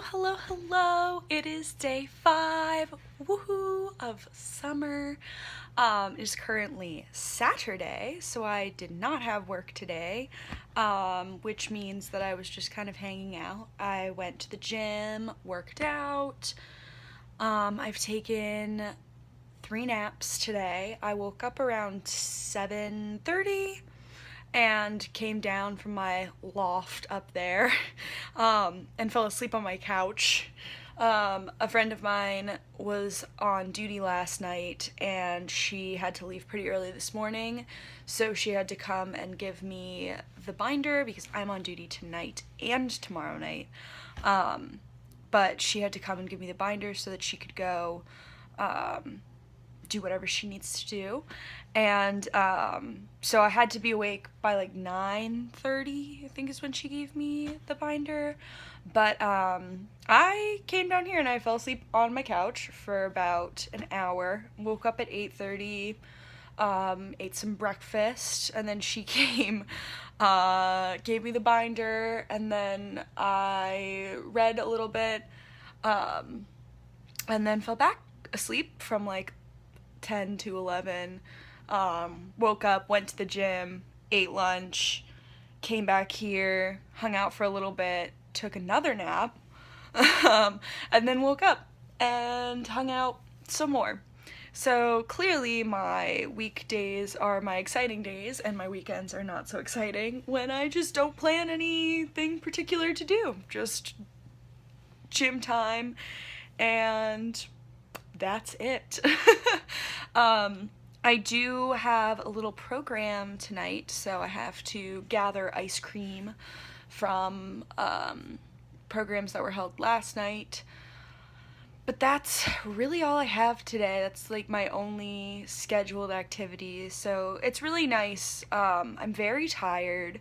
Hello. It is day 5, woohoo, of summer. It is currently Saturday, so I did not have work today, which means that I was just kind of hanging out. I went to the gym, worked out. I've taken 3 naps today. I woke up around 7:30 and came down from my loft up there and fell asleep on my couch. A friend of mine was on duty last night and she had to leave pretty early this morning, so she had to come and give me the binder because I'm on duty tonight and tomorrow night. But she had to come and give me the binder so that she could go do whatever she needs to do. And so I had to be awake by like 9:30, I think is when she gave me the binder. But I came down here and I fell asleep on my couch for about an hour. Woke up at 8:30, ate some breakfast, and then she came, gave me the binder, and then I read a little bit, and then fell back asleep from like 10 to 11. Woke up, went to the gym, ate lunch, came back here, hung out for a little bit, took another nap, and then woke up and hung out some more. So clearly my weekdays are my exciting days and my weekends are not so exciting when I just don't plan anything particular to do. Just gym time and that's it. I do have a little program tonight, so I have to gather ice cream from programs that were held last night. But that's really all I have today. That's like my only scheduled activity, so it's really nice. I'm very tired.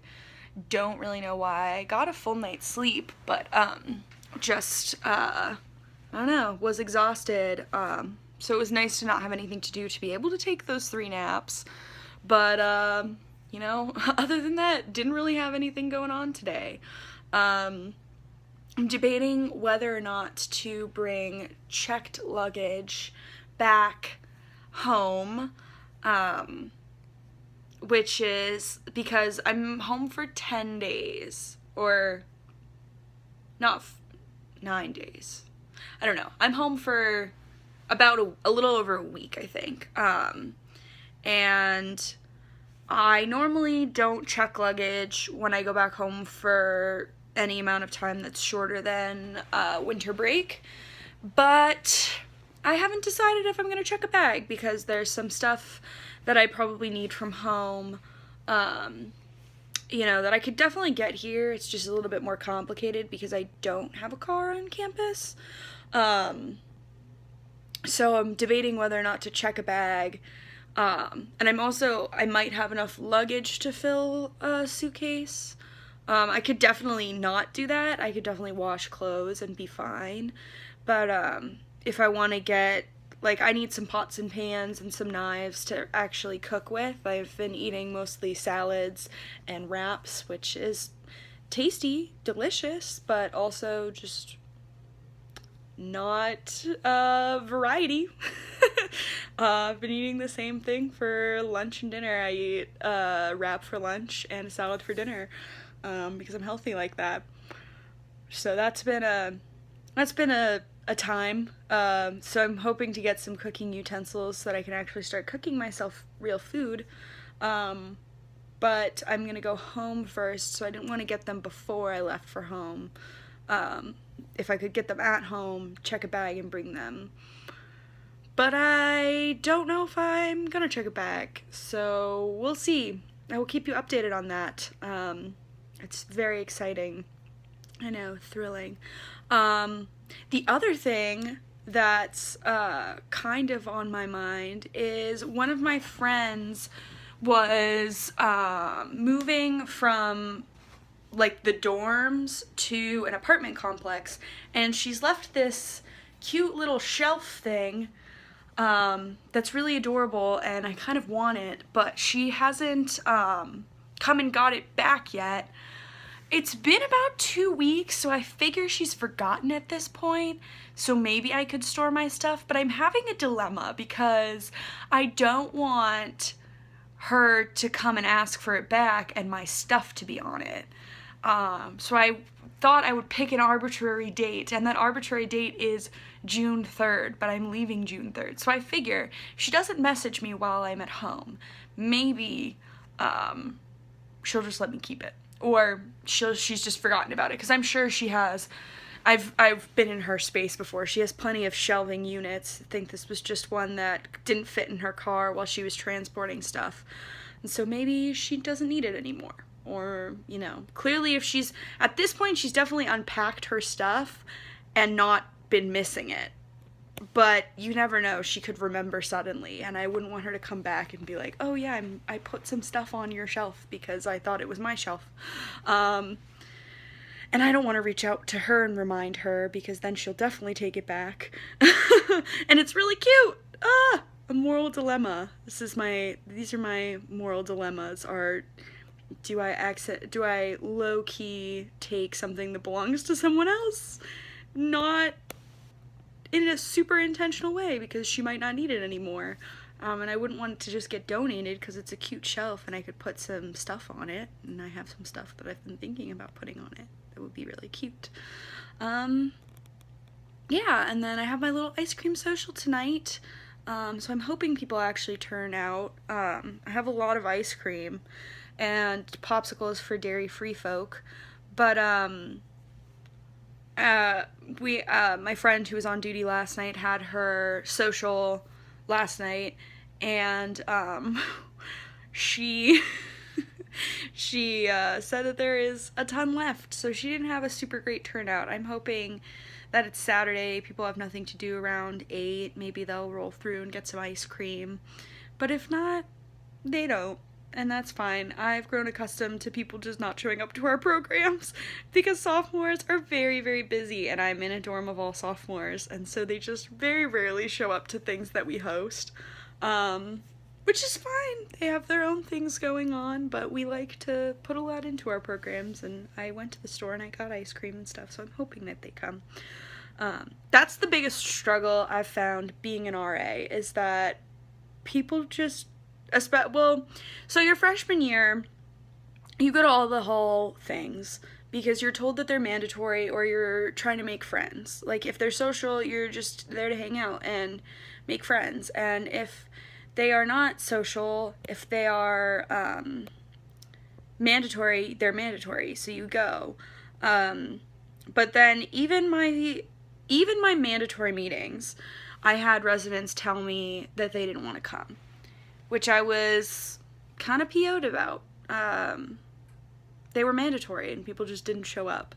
Don't really know why. I got a full night's sleep, but I don't know, was exhausted. So it was nice to not have anything to do to be able to take those 3 naps. But, other than that, didn't really have anything going on today. I'm debating whether or not to bring checked luggage back home, which is because I'm home for 10 days, or not 9 days. I don't know. I'm home for about a little over a week, I think. And I normally don't check luggage when I go back home for any amount of time that's shorter than winter break. But I haven't decided if I'm going to check a bag because there's some stuff that I probably need from home, that I could definitely get here. It's just a little bit more complicated because I don't have a car on campus. So I'm debating whether or not to check a bag. And I might have enough luggage to fill a suitcase. I could definitely not do that. I could definitely wash clothes and be fine. But, if I want to get, I need some pots and pans and some knives to actually cook with. I've been eating mostly salads and wraps, which is tasty, delicious, but also just not variety. I've been eating the same thing for lunch and dinner. I eat a wrap for lunch and a salad for dinner, because I'm healthy like that. So that's been a time. So I'm hoping to get some cooking utensils so that I can actually start cooking myself real food. But I'm gonna go home first, so I didn't want to get them before I left for home. If I could get them at home, check a bag and bring them. But I don't know if I'm gonna check a bag, so we'll see. I will keep you updated on that. It's very exciting. I know, thrilling. The other thing that's kind of on my mind is one of my friends was moving from the dorms to an apartment complex, and she's left this cute little shelf thing that's really adorable, and I kind of want it, but she hasn't come and got it back yet. It's been about 2 weeks, so I figure she's forgotten at this point, so maybe I could store my stuff, but I'm having a dilemma because I don't want her to come and ask for it back and my stuff to be on it. So I thought I would pick an arbitrary date, and that arbitrary date is June 3rd, but I'm leaving June 3rd. So I figure if she doesn't message me while I'm at home, maybe she'll just let me keep it. Or she's just forgotten about it, because I'm sure she has. I've been in her space before. She has plenty of shelving units. I think this was just one that didn't fit in her car while she was transporting stuff. And so maybe she doesn't need it anymore. Or, you know, clearly if she's, at this point, she's definitely unpacked her stuff and not been missing it. But you never know, she could remember suddenly, and I wouldn't want her to come back and be like, oh yeah, I put some stuff on your shelf because I thought it was my shelf. And I don't want to reach out to her and remind her, because then she'll definitely take it back. And it's really cute. A moral dilemma. These are my moral dilemmas. Do I low-key take something that belongs to someone else? Not in a super intentional way, because she might not need it anymore. And I wouldn't want it to just get donated because it's a cute shelf and I could put some stuff on it, and I have some stuff that I've been thinking about putting on it that would be really cute. Yeah, and then I have my little ice cream social tonight, so I'm hoping people actually turn out. I have a lot of ice cream and popsicles for dairy-free folk, but my friend who was on duty last night had her social last night, and she said that there is a ton left, so she didn't have a super great turnout. I'm hoping that it's Saturday, people have nothing to do around 8, maybe they'll roll through and get some ice cream, but if not, they don't. And that's fine. I've grown accustomed to people just not showing up to our programs because sophomores are very, very busy, and I'm in a dorm of all sophomores, and so they just very rarely show up to things that we host, which is fine. They have their own things going on, but we like to put a lot into our programs, and I went to the store and I got ice cream and stuff, so I'm hoping that they come. That's the biggest struggle I've found being an RA, is that people just so your freshman year, you go to all the hall things because you're told that they're mandatory, or you're trying to make friends. Like, if they're social, you're just there to hang out and make friends. And if they are not social, if they are mandatory, they're mandatory, so you go. But then even my mandatory meetings, I had residents tell me that they didn't want to come, which I was kind of PO'd about. They were mandatory and people just didn't show up.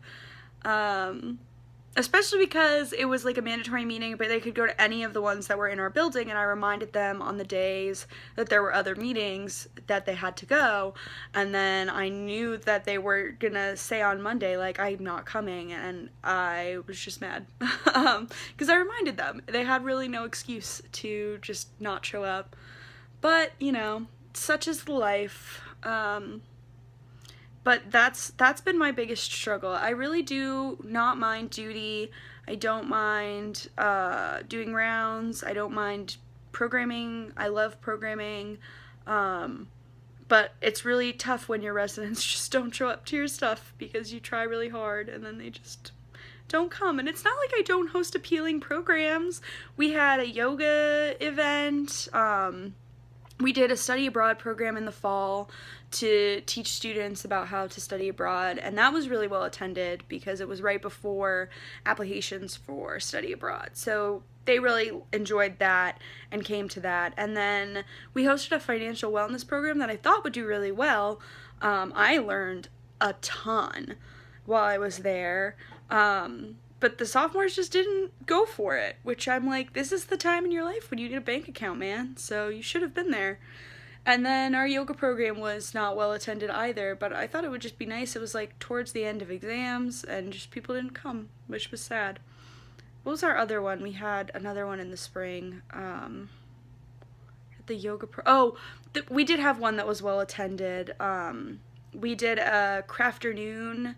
Especially because it was like a mandatory meeting, but they could go to any of the ones that were in our building, and I reminded them on the days that there were other meetings that they had to go, and then I knew that they were gonna say on Monday, like, I'm not coming, and I was just mad. Because I reminded them. They had really no excuse to just not show up. But, you know, such is the life. But that's been my biggest struggle. I really do not mind duty. I don't mind doing rounds. I don't mind programming. I love programming. But it's really tough when your residents just don't show up to your stuff because you try really hard and then they just don't come. And it's not like I don't host appealing programs. We had a yoga event. We did a study abroad program in the fall to teach students about how to study abroad, and that was really well attended because it was right before applications for study abroad. So they really enjoyed that and came to that. And then we hosted a financial wellness program that I thought would do really well. I learned a ton while I was there. But the sophomores just didn't go for it, which I'm like, this is the time in your life when you need a bank account, man. So you should have been there. And then our yoga program was not well attended either, but I thought it would just be nice. It was like towards the end of exams and just people didn't come, which was sad. What was our other one? We had another one in the spring. The yoga we did have one that was well attended. we did a crafternoon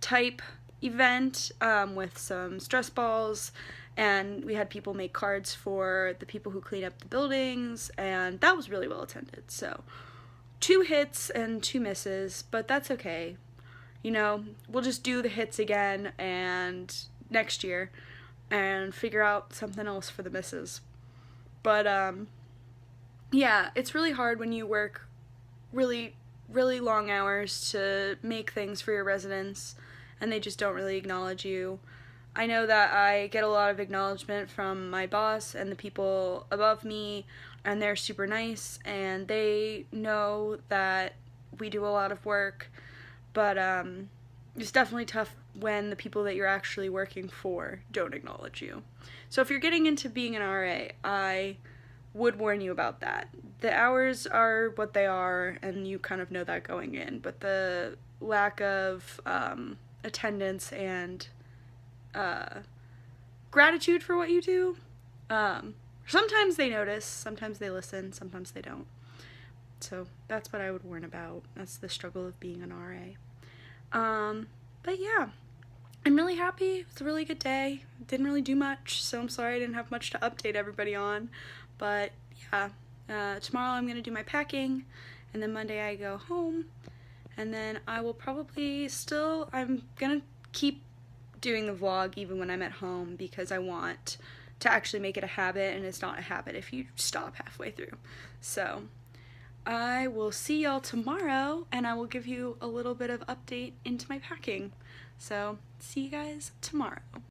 type event with some stress balls, and we had people make cards for the people who clean up the buildings, and that was really well attended. So 2 hits and 2 misses, but that's okay. You know, we'll just do the hits again and next year and figure out something else for the misses. But yeah, it's really hard when you work really really long hours to make things for your residents and they just don't really acknowledge you. I know that I get a lot of acknowledgement from my boss and the people above me, and they're super nice and they know that we do a lot of work, but it's definitely tough when the people that you're actually working for don't acknowledge you. So if you're getting into being an RA, I would warn you about that. The hours are what they are, and you kind of know that going in, but the lack of attendance and gratitude for what you do, sometimes they notice, sometimes they listen, sometimes they don't. So that's what I would warn about. That's the struggle of being an RA. But yeah, I'm really happy. It was a really good day. Didn't really do much, so I'm sorry I didn't have much to update everybody on. But yeah, tomorrow I'm going to do my packing, and then Monday I go home, and then I will probably I'm going to keep doing the vlog even when I'm at home, because I want to actually make it a habit, and it's not a habit if you stop halfway through. So I will see y'all tomorrow, and I will give you a little bit of update into my packing. So see you guys tomorrow.